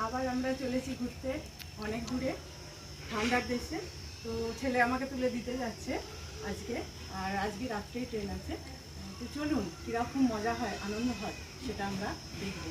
আবার আমরা চলেছি ঘুরতে অনেক দূরে ঠান্ডার দেশে। তো ছেলে আমাকে তুলে দিতে যাচ্ছে আজকে, আর আজকে রাত্রেই ট্রেন আছে। তো চলুন কীরকম মজা হয়, আনন্দ হয় সেটা আমরা দেখব।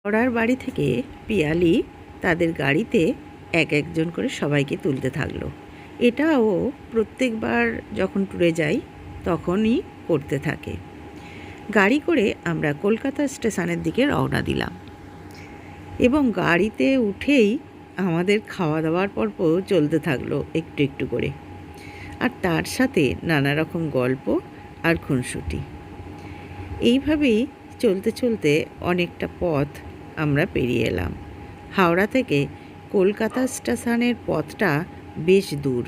ওরার বাড়ি থেকে পিয়ালি তাদের গাড়িতে এক একজন করে সবাইকে তুলতে থাকলো। এটা ও প্রত্যেকবার যখন ট্যুরে যাই তখনই করতে থাকে। গাড়ি করে আমরা কলকাতা স্টেশনের দিকে রওনা দিলাম এবং গাড়িতে উঠেই আমাদের খাওয়া দাওয়ার পর্ব চলতে থাকলো একটু একটু করে, আর তার সাথে নানা রকম গল্প আর খুনসুটি। এইভাবেই চলতে চলতে অনেকটা পথ আমরা পেরিয়ে এলাম। হাওড়া থেকে কলকাতা স্টেশনের পথটা বেশ দূর।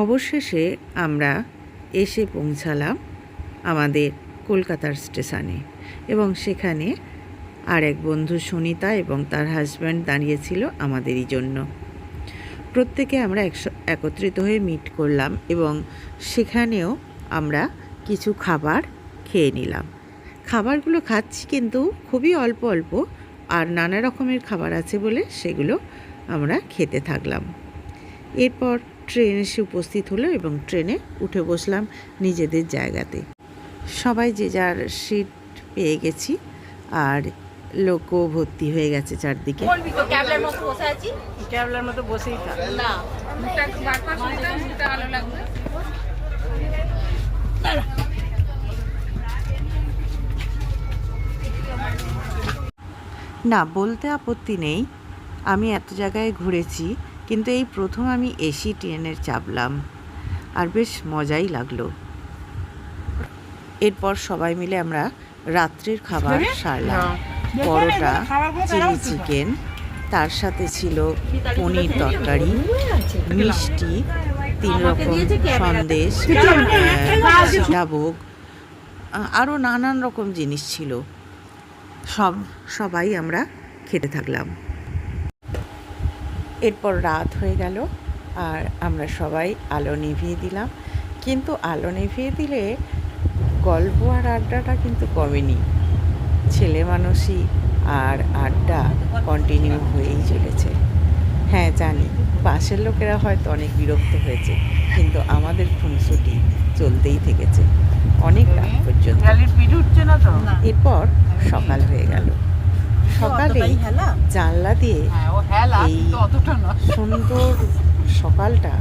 অবশেষে আমরা এসে পৌঁছালাম আমাদের কলকাতার স্টেশনে, এবং সেখানে আর এক বন্ধু সুনিতা এবং তার হাজব্যান্ড দাঁড়িয়েছিল আমাদেরই জন্য। প্রত্যেকে আমরা একত্রিত হয়ে মিট করলাম এবং সেখানেও আমরা কিছু খাবার খেয়ে নিলাম। খাবারগুলো খাচ্ছি কিন্তু খুবই অল্প অল্প, আর নানা রকমের খাবার আছে বলে সেগুলো আমরা খেতে থাকলাম। এরপর ট্রেন এসে উপস্থিত হলো এবং ট্রেনে উঠে বসলাম নিজেদের জায়গাতে। সবাই যে যার সিট পেয়ে গেছি, আর লোকও ভর্তি হয়ে গেছে চারদিকে। ক্যাবলার মতো বসে আছি ক্যাবলার মতো বসেই থাক। না না, বলতে আপত্তি নেই, আমি এত জায়গায় ঘুরেছি, কিন্তু এই প্রথম আমি এসি ট্রেনের চাপলাম, আর বেশ মজাই লাগলো। এরপর সবাই মিলে আমরা রাত্রের খাবার সারলাম। পরোটা, চিলি চিকেন, তার সাথে ছিল পনির তরকারি, মিষ্টি, 3 রকম সন্দেশ, সীতাভোগ, আরও নানান রকম জিনিস ছিল। সবাই আমরা খেতে থাকলাম। এরপর রাত হয়ে গেল আর আমরা সবাই আলো নিভিয়ে দিলাম, কিন্তু আলো নিভিয়ে দিলে গল্প আর আড্ডাটা কিন্তু কমেনি। ছেলে মানুষই আর আড্ডা কন্টিনিউ হয়েই চলেছে। হ্যাঁ জানি, পাশের লোকেরা হয়তো অনেক বিরক্ত হয়েছে, কিন্তু আমাদের খুনসুটি চলতেই থেকেছে অনেক রাত পর্যন্ত। এরপর সকাল হয়ে গেল। সকালে জানলা দিয়ে এই সুন্দর সকালটা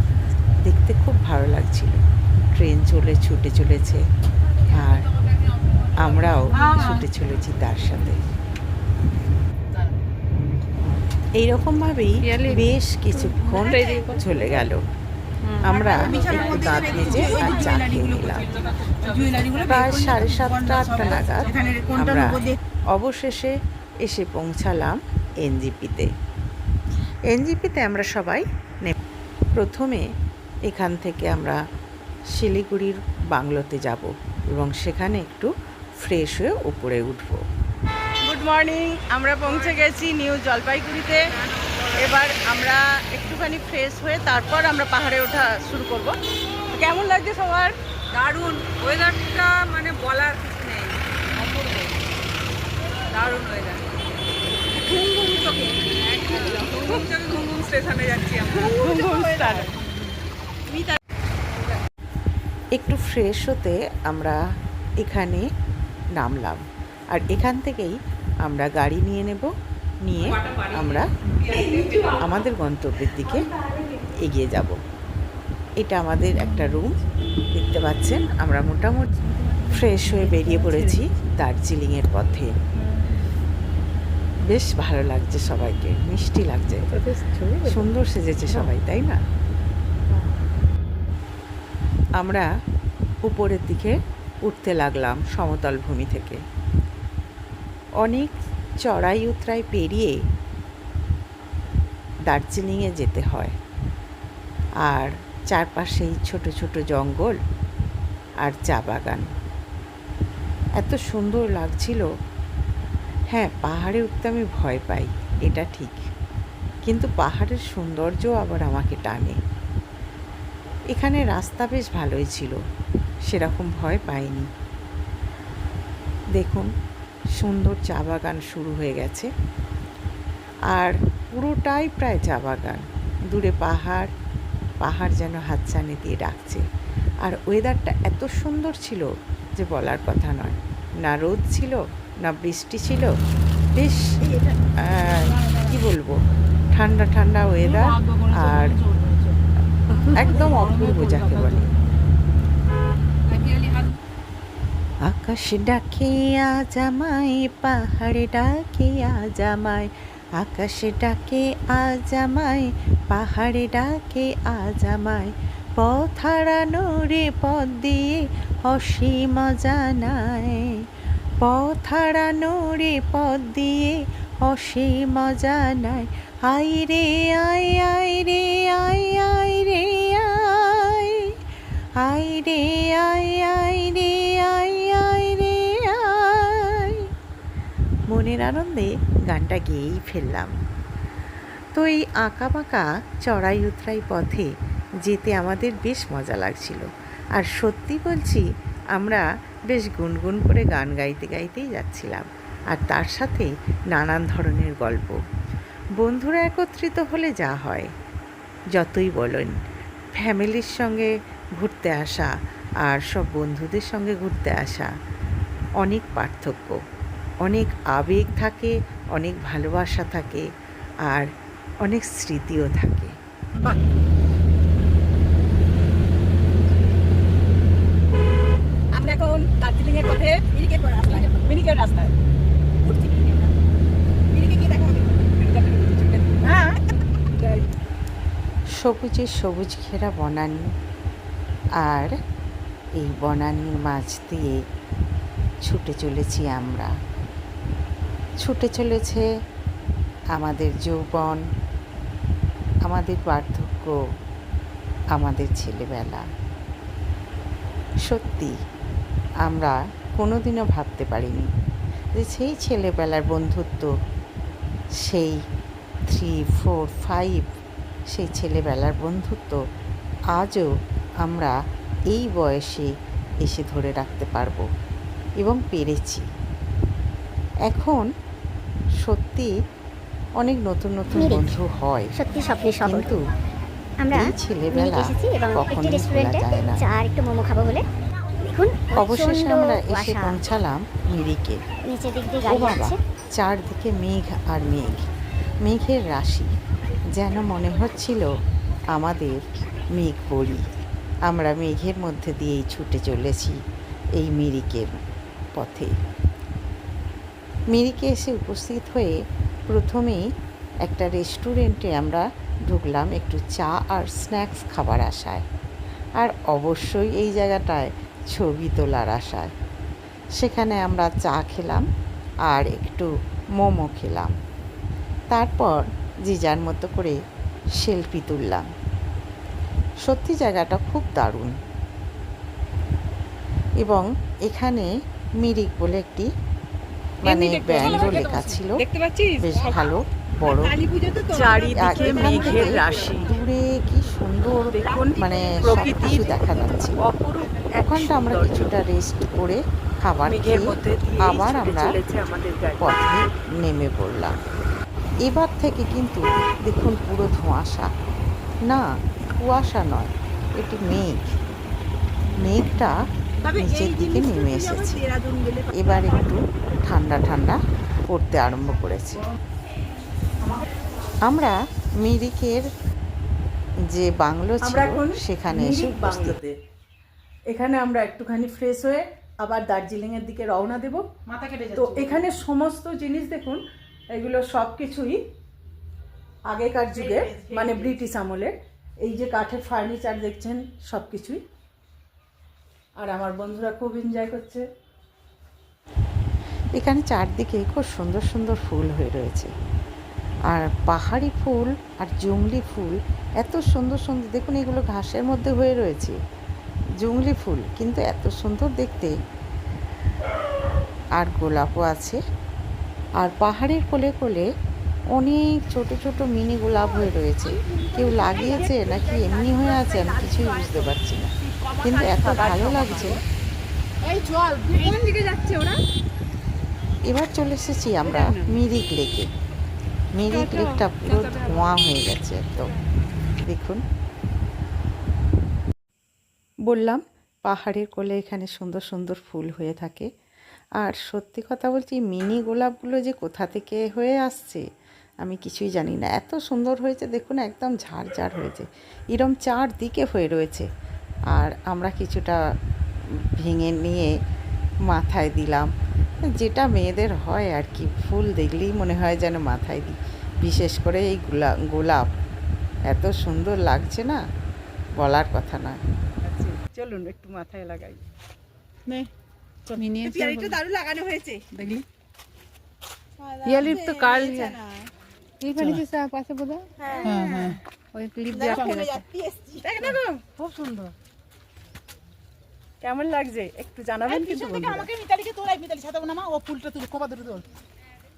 দেখতে খুব ভালো লাগছিল। ট্রেন ছুটে চলেছে আর আমরাও ছুটে চলেছি তার সাথে। এইরকমভাবেই বেশ কিছুক্ষণ চলে গেল। আমরা একটু দাঁত মেজে আর চা খেয়ে নিলাম। প্রায় 7:30-8টা নাগাদ আমরা অবশেষে এসে পৌঁছালাম এনজিপিতে। এনজিপিতে আমরা সবাই প্রথমে এখান থেকে আমরা শিলিগুড়ির বাংলোতে যাব এবং সেখানে একটু ফ্রেশ হয়ে উপরে উঠব। গুড মর্নিং, আমরা পৌঁছে গেছি নিউ জলপাইগুড়িতে। এবার আমরা একটুখানি ফ্রেশ হয়ে তারপর আমরা পাহাড়ে ওঠা শুরু করব। কেমন লাগছে সবার? দারুণ ওয়েদারটা, মানে বলার কিছু নেই, অপূর্ব দারুণ ওয়েদার। ঘুম ঘুম চোখে, ঘুম ঘুম চোখে ঘুম ঘুম স্টেশনে যাচ্ছি আমরা। একটু ফ্রেশ হতে আমরা এখানে নামলাম, আর এখান থেকেই আমরা গাড়ি নিয়ে আমরা আমাদের গন্তব্যের দিকে এগিয়ে যাব। এটা আমাদের একটা রুম, দেখতে পাচ্ছেন। আমরা মোটামুটি ফ্রেশ হয়ে বেরিয়ে পড়েছি দার্জিলিংয়ের পথে। বেশ ভালো লাগছে সবাইকে, মিষ্টি লাগছে, সুন্দর সেজেছে সবাই, তাই না? আমরা উপরের দিকে উঠতে লাগলাম সমতল ভূমি থেকে। অনেক চড়াই উতরাই পেরিয়ে দার্জিলিংয়ে যেতে হয়, আর চারপাশেই ছোট ছোট জঙ্গল আর চা বাগান। এত সুন্দর লাগছিল। হ্যাঁ, পাহাড়ে উঠতে আমি ভয় পাই, এটা ঠিক, কিন্তু পাহাড়ের সৌন্দর্য আবার আমাকে টানে। এখানে রাস্তা বেশ ভালোই ছিল, সেরকম ভয় পাইনি। দেখুন, সুন্দর চা বাগান শুরু হয়ে গেছে, আর পুরোটাই প্রায় চা বাগান। দূরে পাহাড় যেন হাতছানি দিয়ে ডাকছে। আর ওয়েদারটা এত সুন্দর ছিল যে বলার কথা নয়। না রোদ ছিল না বৃষ্টি ছিল, বেশ কি বলবো, ঠান্ডা ঠান্ডা ওয়েদার, আর একদম অপূর্ব যাকে বলে। আকাশ ডাকে আজ আমায়, পাহাড়ে ডাকে আজ আমায়, আকাশে ডাকে আজ আমায়, পাহাড়ে ডাকে আজ আমায়, পথ হারানো রে পথ দিয়ে অসীম জানায়, পথ হারানো রে পথ দিয়ে অসীম জানায়, আয় রে আয়, আয় রে আয়, আয় রে আয়, আয় রে আয়, আয় রে আয়, আয় রে আয়। মনের আনন্দে গানটা গেয়েই ফেললাম। তো এই আঁকা বাঁকা চড়াই উতরাই পথে যেতে আমাদের বেশ মজা লাগছিল। আর সত্যি বলছি, আমরা বেশ গুনগুন করে গান গাইতে গাইতেই যাচ্ছিলাম, আর তার সাথে নানান ধরনের গল্প। বন্ধুরা একত্রিত হলে যা হয়, যতই বলেন, ফ্যামিলির সঙ্গে ঘুরতে আসা আর সব বন্ধুদের সঙ্গে ঘুরতে আসা অনেক পার্থক্য। অনেক আবেগ থাকে, অনেক ভালোবাসা থাকে, আর অনেক স্মৃতিও থাকে। আমরা এখন দার্জিলিং এর পথে মিরিকের রাস্তায় উঠছি। মিরিকে গিয়ে দেখা হবে। হ্যাঁ, সবুজে সবুজ ঘেরা বনানী, আর এই বনানীর মাঝ দিয়ে ছুটে চলেছি আমরা। ছুটে চলেছে আমাদের যৌবন, আমাদের বার্ধক্য, আমাদের ছেলেবেলা। সত্যি আমরা কোনোদিনও ভাবতে পারিনি যে সেই ছেলেবেলার বন্ধুত্ব, সেই 3, 4, 5 সেই ছেলেবেলার বন্ধুত্ব আজও আমরা এই বয়সে এসে ধরে রাখতে পারবো, এবং পেরেছি। এখন সত্যি অনেক নতুন নতুন বন্ধু হয়, সত্যি স্বপ্নের শহর। কিন্তু আমরা এই ছেলেবেলা এসেছি এবং একটি কখনোই ভোলা রেস্টুরেন্টে যায় না। চা আর একটু মোমো খাবো বলে। দেখুন অবশেষে প্রচণ্ড আমরা এসে কুয়াশা। পৌঁছালাম মিরিকে। নিচের দিক দিয়ে ও গাড়ি বাবা, যাচ্ছে। চারদিকে মেঘ আর মেঘ, মেঘের রাশি, যেন মনে হচ্ছিল আমাদের মেঘ পড়ি। আমরা মেঘের মধ্যে দিয়েই ছুটে চলেছি এই মিরিকের পথে। মিরিকে এসে উপস্থিত হয়ে প্রথমেই একটা রেস্টুরেন্টে আমরা ঢুকলাম একটু চা আর স্ন্যাক্স খাবার আশায়, আর অবশ্যই এই জায়গাটায় ছবি তোলার আশায়। সেখানে আমরা চা খেলাম আর একটু মোমো খেলাম, তারপর যে যার মতো করে সেলফি তুললাম। সত্যি জায়গাটা খুব দারুণ, এবং এখানে মিরিক বলে একটি মানে ব্যান্ডও লেখা ছিল, দেখতে পাচ্ছিস বেশ ভালো বড়। চারিদিকে এখান মেঘের থেকে রাশি, দূরে কি সুন্দর দেখুন মানে সব প্রকৃতির কিছু দেখা যাচ্ছে। অপরূপ এখনটা আমরা কিছুটা রেস্ট করে খাবার মেঘের খেয়ে মধ্যে দিয়ে আবার ছুটে আমরা চলেছে আমাদের গাড়ি। পথে নেমে পড়লাম। এবার থেকে কিন্তু দেখুন পুরো ধোঁয়াশা, না কুয়াশা নয়, এটি মেঘ। মেঘটা নিচের দিকে নেমে এসেছে, এবার একটু ঠান্ডা ঠান্ডা পড়তে আরম্ভ করেছে। আমরা মিরিকের যে বাংলো ছিল আমরা এখন সেখানে এসে মিরিক উপস্থিত। বাংলোতে। এখানে আমরা একটুখানি ফ্রেশ হয়ে আবার দার্জিলিং এর দিকে রওনা দেব। তো এখানে সমস্ত জিনিস দেখুন, এগুলো সব কিছুই আগেকার যুগে মানে ব্রিটিশ আমলের। এই যে কাঠের ফার্নিচার দেখছেন সব কিছুই, আর আমার বন্ধুরা খুব এনজয় করছে। এখানে চারদিকে খুব সুন্দর সুন্দর ফুল হয়ে রয়েছে, আর পাহাড়ি ফুল আর জংলি ফুল এত সুন্দর সুন্দর। দেখুন এগুলো ঘাসের মধ্যে হয়ে রয়েছে, জংলি ফুল কিন্তু এত সুন্দর দেখতে। আর গোলাপও আছে, আর পাহাড়ের কোলে কোলে অনেক ছোট ছোট মিনি গোলাপ হয়ে রয়েছে। কেউ লাগিয়েছে নাকি এমনি হয়ে আছে আমি কিছুই বুঝতে পারছি না, কিন্তু এত ভালো লাগছে। কোন দিকে যাচ্ছে ওরা? এবার চলে এসেছি আমরা মিরিক লেকে। মিরিক লেকটা পুরো ধোঁয়া হয়ে গেছে একদম। দেখুন, বললাম পাহাড়ের কোলে এখানে সুন্দর সুন্দর ফুল হয়ে থাকে। আর সত্যি কথা বলছি, মিনি গোলাপগুলো যে কোথা থেকে হয়ে আসছে আমি কিছুই জানি না, এত সুন্দর হয়েছে। দেখুন একদম ঝাড় ঝাড় হয়েছে, এরম চারদিকে হয়ে রয়েছে। আর আমরা কিছুটা ভেঙে নিয়ে মাথায় দিলাম, যেটা মেয়েদের হয় আর কি। ফুল দেখলেই মনে হয় যেন মাথায় দিই, বিশেষ করে এই গোলাপ এত সুন্দর লাগছে না, বলার কথা না। চলুন একটু মাথায় লাগাই। পিয়ারিটা দারুণ লাগানো হয়েছে। দেখলি ये लिप तो काल है। क्लिप है नीचे से पासे बोला। हां हां ওই ক্লিপ দিয়ে আটকে রাখা। দেখ না গো, খুব সুন্দর। কেমন লাগছে একটু জানাবেন কিন্তু বন্ধুরা। আমাকে মিতালিকে তোলাই, মিতালি ছাতা নামা, ও ফুলটা তুলে কবা ধরে তোল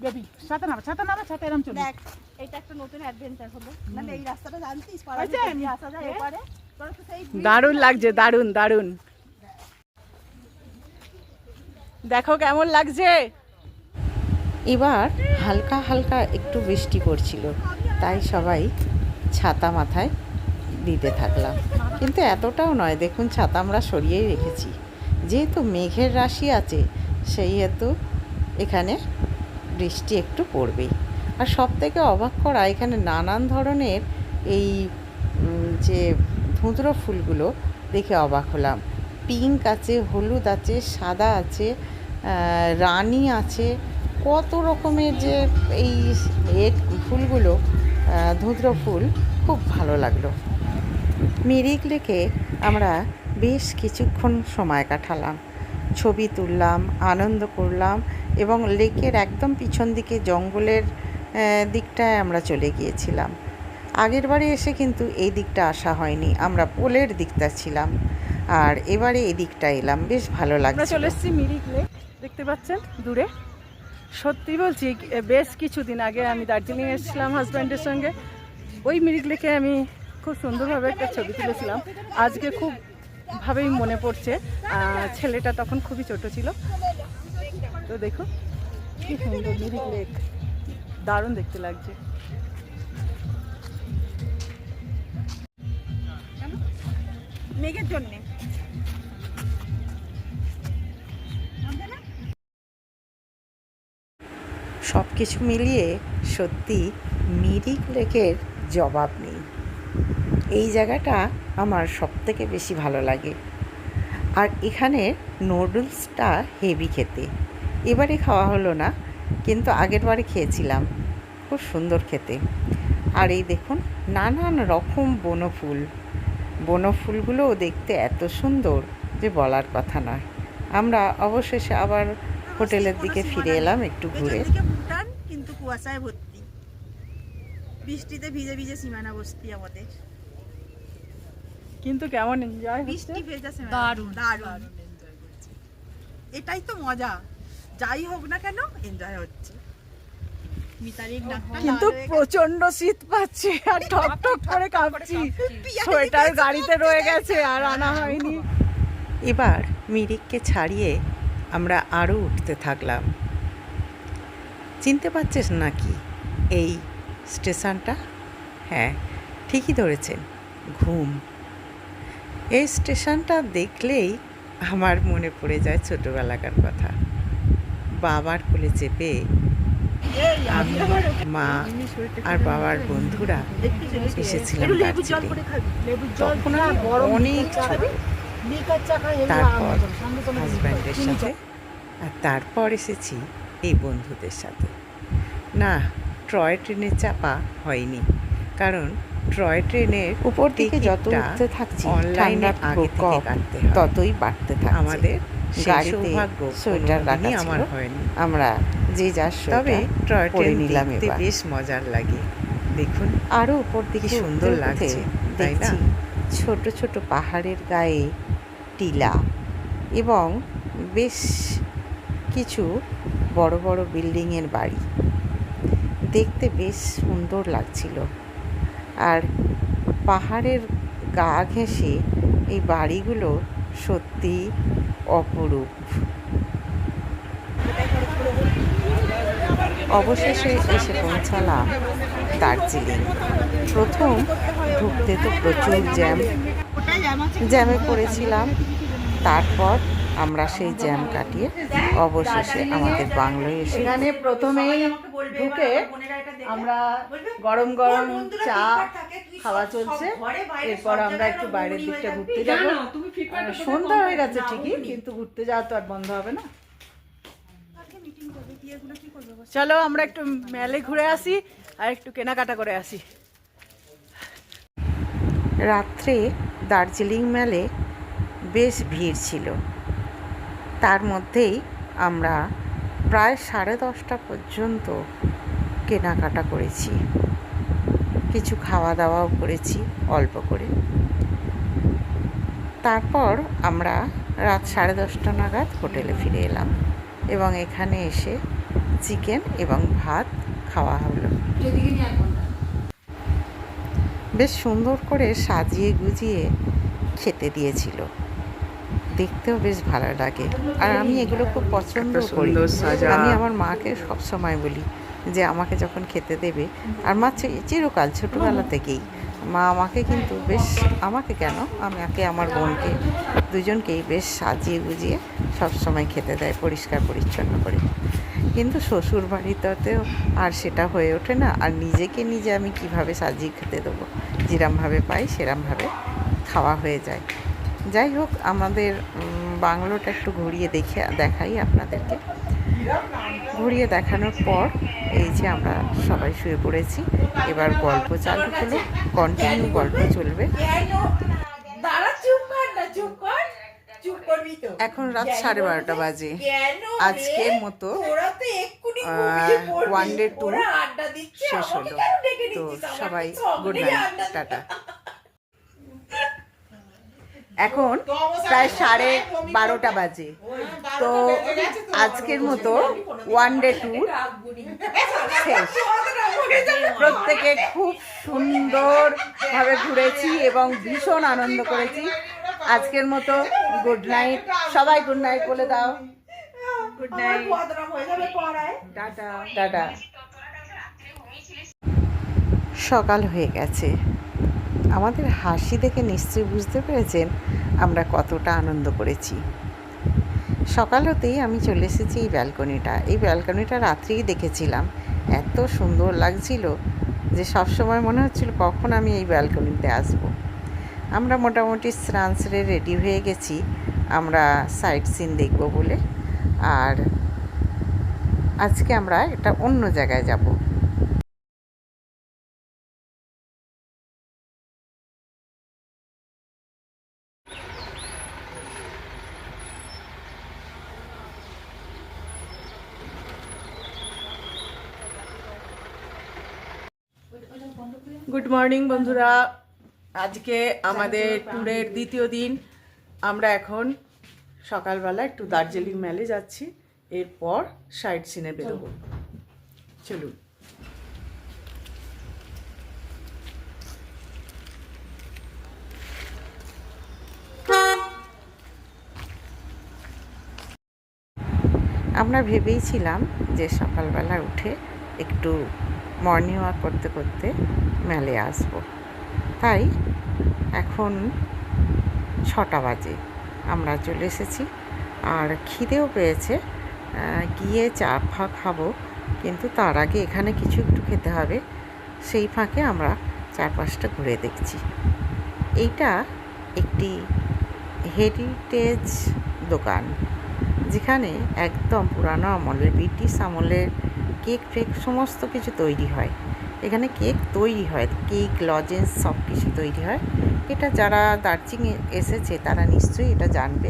বেবি। ছাতা নামা, ছাতা এরকম চলে। দেখ এটা একটা নতুন অ্যাডভেঞ্চার হলো। মানে এই রাস্তাটা জানতিস পারা আচ্ছা, যায়, আমি আসা যায় এপারে। তোর তো সেই দারুণ লাগছে, দারুণ দারুণ। দেখো কেমন লাগছে। এবার হালকা হালকা একটু বৃষ্টি পড়ছিল, তাই সবাই ছাতা মাথায় দিতে থাকলাম, কিন্তু এতটাও নয়। দেখুন ছাতা আমরা সরিয়েই রেখেছি, যেহেতু মেঘের রাশি আছে সেই হেতু এখানে বৃষ্টি একটু পড়বেই। আর সবথেকে অবাক করা, এখানে নানান ধরনের এই যে ধুতরো ফুলগুলো দেখে অবাক হলাম। পিঙ্ক আছে, হলুদ আছে, সাদা আছে, রানী আছে, কত রকমের যে এই ফুলগুলো, ধুতরো ফুল, খুব ভালো লাগলো। মিরিক লেকে আমরা বেশ কিছুক্ষণ সময় কাটালাম, ছবি তুললাম, আনন্দ করলাম এবং লেকের একদম পিছন দিকে জঙ্গলের দিকটায় আমরা চলে গিয়েছিলাম। আগের বারে এসে কিন্তু এই দিকটা আসা হয়নি, আমরা পোলের দিকটা ছিলাম, আর এবারে এই দিকটা এলাম, বেশ ভালো আমরা লাগছে। চলে এসেছি মিরিক লেক, দেখতে পাচ্ছেন দূরে। সত্যি বলছি, বেশ কিছুদিন আগে আমি দার্জিলিং এসেছিলাম হাজব্যান্ডের সঙ্গে। ওই মিরিক লেকে আমি খুব সুন্দরভাবে একটা ছবি তুলেছিলাম। আজকে খুব ভাবেই মনে পড়ছে, ছেলেটা তখন খুবই ছোট ছিল। তো দেখো কি সুন্দর মিরিক লেক, দারুণ দেখতে লাগছে। মেঘের জন্যে সব কিছু মিলিয়ে সত্যি মিরিক লেকের জবাব নেই। এই জায়গাটা আমার সবথেকে বেশি ভালো লাগে। আর এখানে নুডলসটা হেভি খেতে, এবারে খাওয়া হলো না, কিন্তু আগের বারে খেয়েছিলাম, খুব সুন্দর খেতে। আর এই দেখুন নানান রকম বনফুলগুলোও দেখতে এত সুন্দর যে বলার কথা নয়। আমরা অবশেষে আবার হোটেলের দিকে ফিরে এলাম একটু ঘুরে। ভুটান, কিন্তু কুয়াশায় ভর্তি, বৃষ্টিতে ভিজে ভিজে সীমানা বস্তি আমাদের। কিন্তু কেমন এনজয় হচ্ছে, বৃষ্টি ভেজা সীমানা, দারুণ দারুণ এটাই তো মজা। যাই হোক না কেন এনজয় হচ্ছে। মিতালির নাকটা কিন্তু প্রচন্ড শীত পাচ্ছে আর ঠক ঠক করে কাঁপছি। সোয়েটার গাড়িতে রয়ে গেছে আর আনা হয়নি। এবার মিরিককে ছাড়িয়ে আমরা আরও উঠতে থাকলাম। চিনতে পারছিস নাকি এই স্টেশনটা? হ্যাঁ, ঠিকই ধরেছেন, ঘুম। এই স্টেশনটা দেখলেই আমার মনে পড়ে যায় ছোটোবেলাকার কথা। বাবার কোলে চেপে আমি, মা আর বাবার বন্ধুরা এসেছিলাম দার্জিলিং। তখন আমি অনেক ছোট। তারপর হাজব্যান্ডের সাথে, আর তারপর এসেছি এই বন্ধুদের সাথে। না, টয় ট্রেনে চাপা হয়নি, কারণ টয় ট্রেনের উপর দিকে যত উঠতে থাকছি অনলাইনে আগে থেকে কাটতে হয়, ততই বাড়তে থাকে। আমাদের গাড়িতে সোয়েটার রাখা আমার হয়নি, আমরা যে যার তবে টয় ট্রেন নিলাম, এবার বেশ মজার লাগে। দেখুন আরও উপর দিকে সুন্দর লাগছে, তাই না? ছোট ছোট পাহাড়ের গায়ে টিলা এবং বেশ কিছু বড় বড় বিল্ডিংয়ের বাড়ি, দেখতে বেশ সুন্দর লাগছিল। আর পাহাড়ের গা ঘেঁষে এই বাড়িগুলো সত্যি অপরূপ। অবশেষে এসে পৌঁছালাম দার্জিলিং। প্রথম ঢুকতে তো প্রচুর জ্যামে পড়েছিলাম, তারপর আমরা সেই জ্যাম কাটিয়ে অবশেষে আমাদের বাংলোয় এসে এখানে প্রথমেই ঢুকে আমরা গরম গরম চা খাওয়া চলছে। এরপর আমরা একটু বাইরের দিকটা ঘুরতে যাবো। সন্ধ্যা হয়ে গেছে ঠিকই, কিন্তু ঘুরতে যাওয়া তো আর বন্ধ হবে না। চলো আমরা একটু মেলে ঘুরে আসি আর একটু কেনাকাটা করে আসি। রাত্রে দার্জিলিং মেলে বেশ ভিড় ছিল, তার মধ্যেই আমরা প্রায় 10:30 পর্যন্ত কেনাকাটা করেছি, কিছু খাওয়া দাওয়াও করেছি অল্প করে। তারপর আমরা রাত 10:30 নাগাদ হোটেলে ফিরে এলাম এবং এখানে এসে চিকেন এবং ভাত খাওয়া হলো। বেশ সুন্দর করে সাজিয়ে গুজিয়ে খেতে দিয়েছিল, দেখতেও বেশ ভালো লাগে। আর আমি এগুলো খুব পছন্দ করি। আমি আমার মাকে সবসময় বলি যে আমাকে যখন খেতে দেবে, আর মা চিরকাল ছোটোবেলা থেকেই মা আমাকে কিন্তু বেশ, আমাকে কেন, আমাকে আমার বোনকে দুজনকেই বেশ সাজিয়ে গুজিয়ে সবসময় খেতে দেয়, পরিষ্কার পরিচ্ছন্ন করে। কিন্তু শ্বশুর বাড়িতেও আর সেটা হয়ে ওঠে না। আর নিজেকে নিজে আমি কিভাবে সাজিয়ে খেতে দেবো, যেরমভাবে পাই সেরমভাবে খাওয়া হয়ে যায়। যাই হোক, আমাদের বাংলোটা একটু ঘুরিয়ে দেখাই আপনাদেরকে। ঘুরিয়ে দেখানোর পর এই যে আমরা সবাই শুয়ে পড়েছি। এবার গল্প চালু হলো, কন্টিনিউ গল্প চলবে। এখন রাত 12:30 বাজে। আজকের মতো ওয়ান ডে ট্যুর শেষ হলো। তো সবাই গুড নাইট, টাটা। এখন প্রায় 12:30 বাজে। তো আজকের মতো ওয়ান ডে ট্যুর শেষ। প্রত্যেকে খুব সুন্দরভাবে ঘুরেছি এবং ভীষণ আনন্দ করেছি। আজকের মতো গুড নাইট। সবাই গুড নাইট বলে দাও। Good night, tata tata. সকাল হয়ে গেছে। আমাদের হাসি দেখে নিশ্চয়ই বুঝতে পেরেছেন আমরা কতটা আনন্দ করেছি। সকাল হতেই আমি চলে এসেছি এই ব্যালকনিটা। এই ব্যালকনিটা রাত্রেই দেখেছিলাম, এত সুন্দর লাগছিল যে সবসময় মনে হচ্ছিল কখন আমি এই ব্যালকনিতে আসব। আমরা মোটামুটি স্নান সেরে রেডি হয়ে গেছি আমরা সাইট সিন দেখব বলে। আর আজকে আমরা একটা অন্য জায়গায় যাব। গুড মর্নিং বন্ধুরা, আজকে আমাদের ট্যুরের দ্বিতীয় দিন। আমরা এখন সকালবেলা একটু দার্জিলিং মেলে যাচ্ছি, এরপর সাইট সিনে বেরোবো। চলুন। আমরা ভেবেইছিলাম যে সকালবেলা উঠে একটু মর্নিং ওয়াক করতে করতে মেলে আসব। তাই এখন 6টা বাজে, আমরা চলে এসেছি। আর খিদেও পেয়েছে, গিয়ে চা ফা খাবো, কিন্তু তার আগে এখানে কিছু একটু খেতে হবে। সেই ফাঁকে আমরা চারপাশটা ঘুরে দেখছি। এইটা একটি হেরিটেজ দোকান, যেখানে একদম পুরানো আমলের, ব্রিটিশ আমলের কেক ফেক সমস্ত কিছু তৈরি হয়। এখানে কেক তৈরি হয়, কেক, লজেন্স সব কিছু তৈরি হয়। এটা যারা দার্জিলিং এসেছে তারা নিশ্চয়ই এটা জানবে।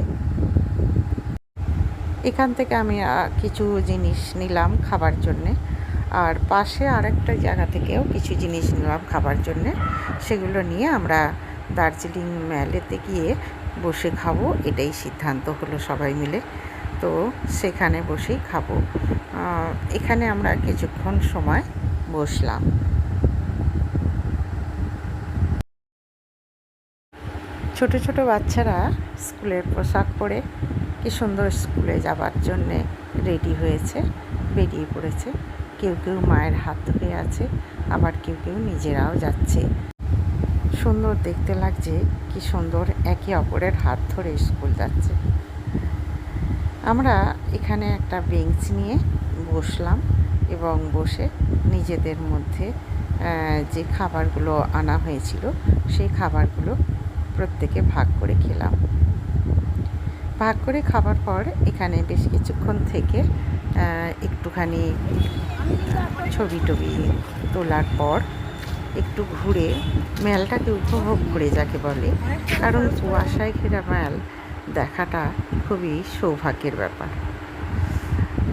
এখান থেকে আমি কিছু জিনিস নিলাম খাবার জন্যে, আর পাশে আরেকটা জায়গা থেকেও কিছু জিনিস নিলাম খাবার জন্যে। সেগুলো নিয়ে আমরা দার্জিলিং মেলেতে গিয়ে বসে খাবো, এটাই সিদ্ধান্ত হলো সবাই মিলে। তো সেখানে বসেই খাবো। এখানে আমরা কিছুক্ষণ সময় বসলাম। ছোট ছোট বাচ্চারা স্কুলের পোশাক পরে কি সুন্দর স্কুলে যাবার জন্যে রেডি হয়েছে, বেরিয়ে পড়েছে। কেউ কেউ মায়ের হাত ধরে আছে, আবার কেউ কেউ নিজেরাও যাচ্ছে। সুন্দর দেখতে লাগছে, কি সুন্দর একে অপরের হাত ধরে স্কুল যাচ্ছে। আমরা এখানে একটা বেঞ্চ নিয়ে বসলাম এবং বসে নিজেদের মধ্যে যে খাবারগুলো আনা হয়েছিল সেই খাবারগুলো প্রত্যেকে ভাগ করে খেলাম। ভাগ করে খাবার পর এখানে বেশ কিছুক্ষণ থেকে একটুখানি ছবি টবি তোলার পর একটু ঘুরে মেলটাকে উপভোগ করে যাকে বলে, কারণ কুয়াশায় ঘেরা মেল দেখাটা খুবই সৌভাগ্যের ব্যাপার।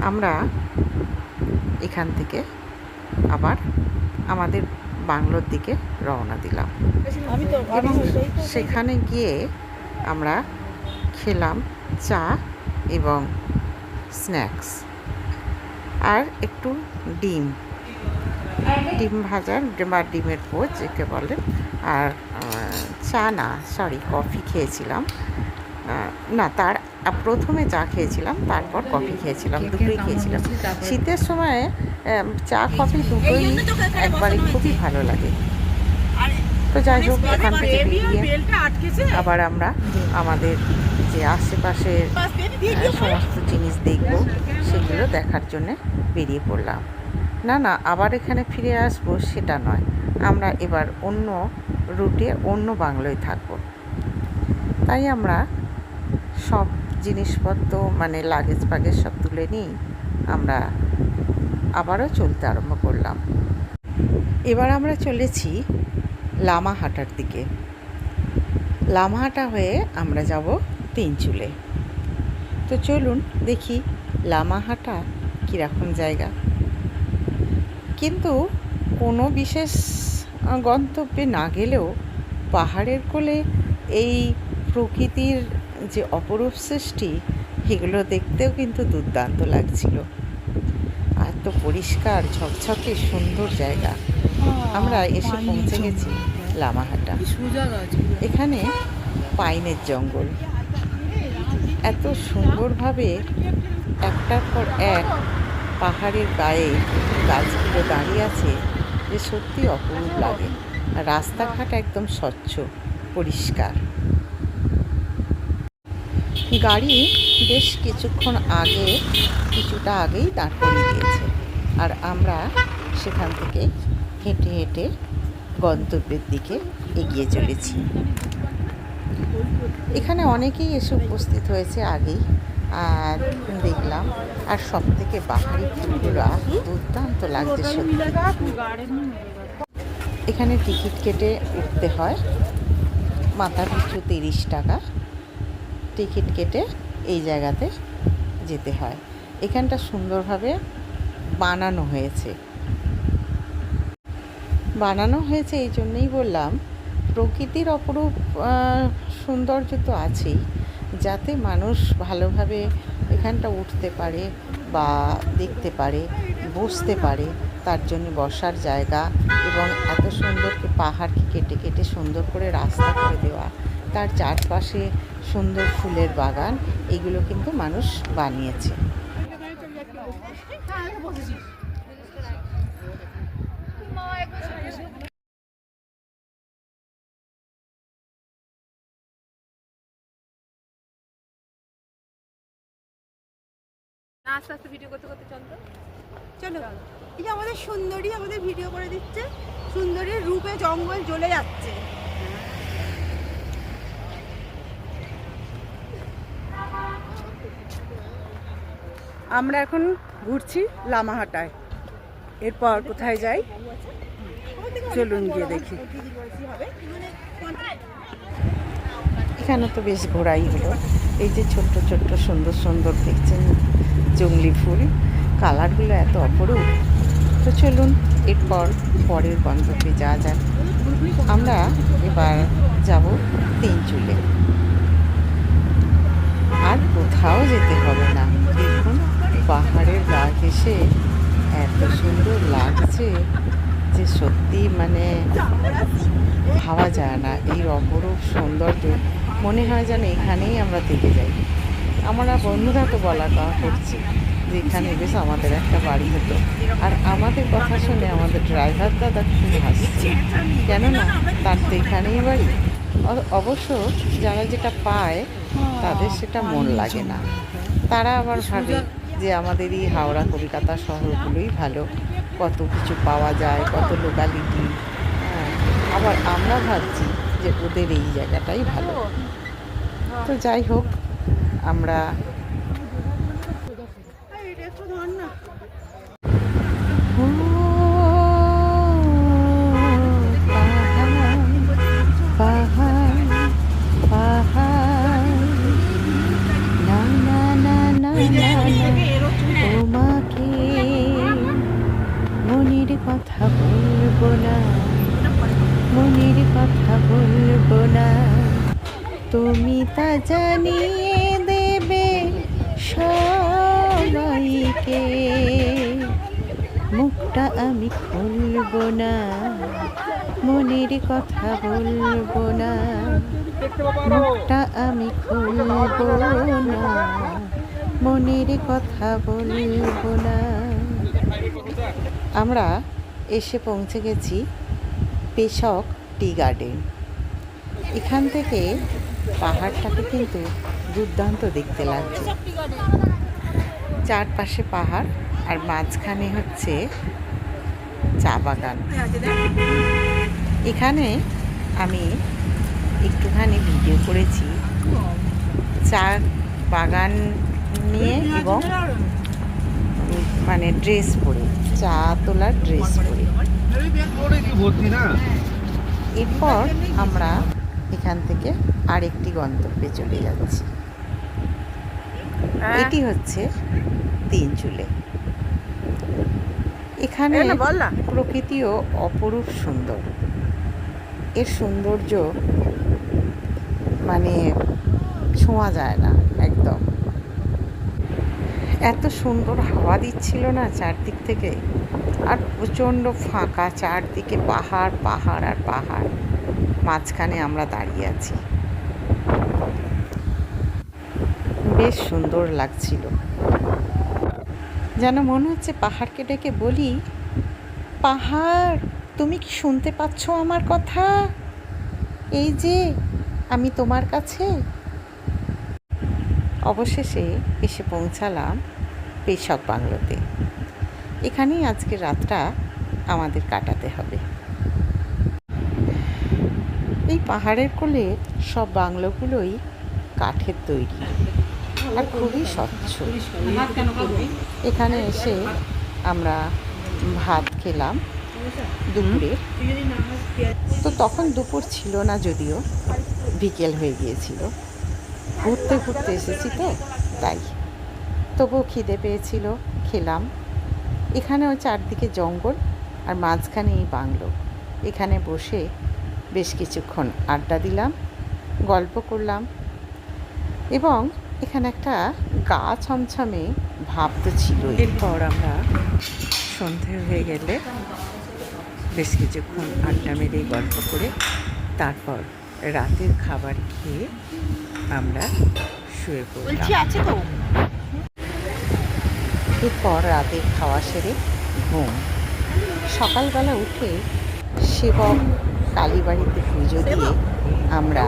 আমরা এখান থেকে আবার আমাদের বাংলোর দিকে রওনা দিলাম এবং সেখানে গিয়ে আমরা খেলাম চা এবং স্ন্যাক্স আর একটু ডিম ভাজা বা ডিমের পোচ যেকে বলে। আর চা না, সরি, কফি খেয়েছিলাম। না, তার প্রথমে চা খেয়েছিলাম, তারপর কফি খেয়েছিলাম, দুটোই খেয়েছিলাম। শীতের সময় চা কফি দুটোই একবারে খুবই ভালো লাগে। তো যাই হোক, এখান থেকে বেরিয়ে আবার আমরা আমাদের যে আশেপাশের সমস্ত জিনিস দেখব, সেগুলো দেখার জন্যে বেরিয়ে পড়লাম। না না, আবার এখানে ফিরে আসবো সেটা নয়, আমরা এবার অন্য রুটে অন্য বাংলোয় থাকবো। তাই আমরা সব জিনিসপত্র মানে লাগেজ ফাগেজ সব তুলে নিই, আমরা আবারও চলতে আরম্ভ করলাম। এবার আমরা চলেছি লামাহাটার দিকে। লামাহাটা হয়ে আমরা যাব তিনচুলে। তো চলুন দেখি লামাহাটা কীরকম জায়গা। কিন্তু কোনো বিশেষ গন্তব্যে না গেলেও পাহাড়ের কোলে এই প্রকৃতির যে অপরূপ সৃষ্টি, এগুলো দেখতেও কিন্তু দুর্দান্ত লাগছিল। আর তো পরিষ্কার ঝকঝকে সুন্দর জায়গা। আমরা এসে পৌঁছে গেছি লামাহাটা। এখানে পাইনের জঙ্গল, এত সুন্দরভাবে একটার পর এক পাহাড়ের গায়ে গাছগুলো দাঁড়িয়ে আছে যে সত্যি অপরূপ লাগে। আর রাস্তাঘাট একদম স্বচ্ছ পরিষ্কার। গাড়ি বেশ কিছুটা আগেই দাঁড় করিয়ে দিয়েছে, আর আমরা সেখান থেকে হেঁটে হেঁটে গন্তব্যের দিকে এগিয়ে চলেছি। এখানে অনেকেই এসে উপস্থিত হয়েছে আগেই, আর দেখলাম। আর সব থেকে পাহাড়ি ফুলগুলো দুর্দান্ত লাগছে সত্যি। এখানে টিকিট কেটে উঠতে হয়, মাথা পিছু 30 টাকা টিকিট কেটে এই জায়গাতে যেতে হয়। এখানটা সুন্দরভাবে বানানো হয়েছে এই জন্যই বললাম, প্রকৃতির অপরূপ সৌন্দর্য তো আছেই, যাতে মানুষ ভালোভাবে এখানটা উঠতে পারে বা দেখতে পারে, বসতে পারে, তার জন্য বসার জায়গা। এবং এত সুন্দর পাহাড়কে কেটে কেটে সুন্দর করে রাস্তা করে দেওয়া, তার চারপাশে সুন্দর ফুলের বাগান, এগুলো কিন্তু মানুষ বানিয়েছে। আস্তে আস্তে ভিডিও করতে করতে চলতো। চলো, এই যে আমাদের সুন্দরী আমাদের ভিডিও করে দিচ্ছে, সুন্দরীর রূপে জঙ্গল জ্বলে যাচ্ছে। আমরা এখন ঘুরছি লামাহাটায়। এরপর কোথায় যাই চলুন গিয়ে দেখি। এখানে তো বেশ ঘোরাই হলো। এই যে ছোট্ট ছোট্ট সুন্দর সুন্দর দেখছেন জংলি ফুল, কালারগুলো এত অপরূপ। তো চলুন এরপর পরের গন্তব্যে যাওয়া যাক। আমরা এবার যাব তিনচুলে, আর কোথাও যেতে হবে না। দেখুন পাহাড়ের গা ঘেঁষে এত সুন্দর লাগছে যে সত্যি মানে ভাবা যায় না। এই অপরূপ সৌন্দর্য মনে হয় যেন এখানেই আমরা থেকে যাই। আমরা বন্ধুরা তো বলা কওয়া করছি যে এখানে বেশ আমাদের একটা বাড়ি হতো। আর আমাদের কথা শুনে আমাদের ড্রাইভার দাদা খুব হাসছে, কেননা তার তো এখানেই বাড়ি। অবশ্য যারা যেটা পায় তাদের সেটা মন লাগে না। তারা আবার ভাবে যে আমাদের এই হাওড়া কলকাতা শহরগুলোই ভালো, কত কিছু পাওয়া যায়, কত লোকালিটি। আবার আমরা ভাবছি যে ওদের এই জায়গাটাই ভালো। তো যাই হোক, আমরা তোমাকে মনের কথা বলবো না, মনের কথা বলবো না, তুমি তা জানিয়ে দেবে সবাইকে, মুখটা আমি খুলবো না, মনের কথা বলবো না, মুখটা আমি খুলবো না, মনের কথা বলবো না। আমরা এসে পৌঁছে গেছি পেশক টি গার্ডেন। এখান থেকে পাহাড়টাকে কিন্তু দুর্দান্ত দেখতে লাগছে। চারপাশে পাহাড় আর মাঝখানে হচ্ছে চা বাগান। এখানে আমি একটুখানি ভিডিও করেছি চা বাগান নিয়ে এবং মানে ড্রেস পরে, চা তোলার ড্রেস পরে। এরপর আমরা এখান থেকে আরেকটি গন্তব্যে চলে যাচ্ছি। এটি হচ্ছে তিনচুলে। এখানে প্রকৃতিও অপরূপ সুন্দর। এর সৌন্দর্য মানে ছোঁয়া যায় না একদম। এত সুন্দর হাওয়া দিচ্ছিল না চারদিক থেকে, আর প্রচণ্ড ফাঁকা, চারদিকে পাহাড় পাহাড় আর পাহাড়, মাঝখানে আমরা দাঁড়িয়ে আছি। বেশ সুন্দর লাগছিল, যেন মনে হচ্ছে পাহাড়কে ডেকে বলি, পাহাড় তুমি কি শুনতে পাচ্ছ আমার কথা? এই যে আমি তোমার কাছে। অবশেষে এসে পৌঁছালাম পেশক বাংলোতে। এখানেই আজকে রাতটা আমাদের কাটাতে হবে। এই পাহাড়ের কোলে সব বাংলোগুলোই কাঠের তৈরি আর খুবই স্বচ্ছ। এখানে এসে আমরা ভাত খেলাম দুপুরে। তো তখন দুপুর ছিল না, যদিও বিকেল হয়ে গিয়েছিল। ঘুরতে ঘুরতে এসেছি তো তাই, তবুও খিদে পেয়েছিল, খেলাম। এখানেও চারদিকে জঙ্গল আর মাঝখানে এই বাংলো। এখানে বসে বেশ কিছুক্ষণ আড্ডা দিলাম, গল্প করলাম, এবং এখানে একটা গা ছমছমে ভাব তো ছিল। এরপর আমরা সন্ধে হয়ে গেলে বেশ কিছুক্ষণ আড্ডা মেরে গল্প করে তারপর রাতের খাবার খেয়ে আমরা শুয়ে পড়লাম। এরপর রাতের খাওয়া সেরে ঘুম। সকালবেলা উঠে সেবক কালীবাড়িতে পুজো দিয়ে আমরা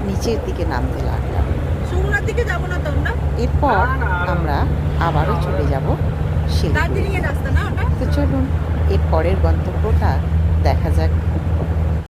নিচের দিকে নামতে লাগলাম। সুমনার দিকে যাবো না তোমরা? এরপর আমরা আবারও চলে যাব শিলিগুড়ি। দার্জিলিং এর রাস্তা না ওটা? তো চলুন এর পরের গন্তব্যটা দেখা যাক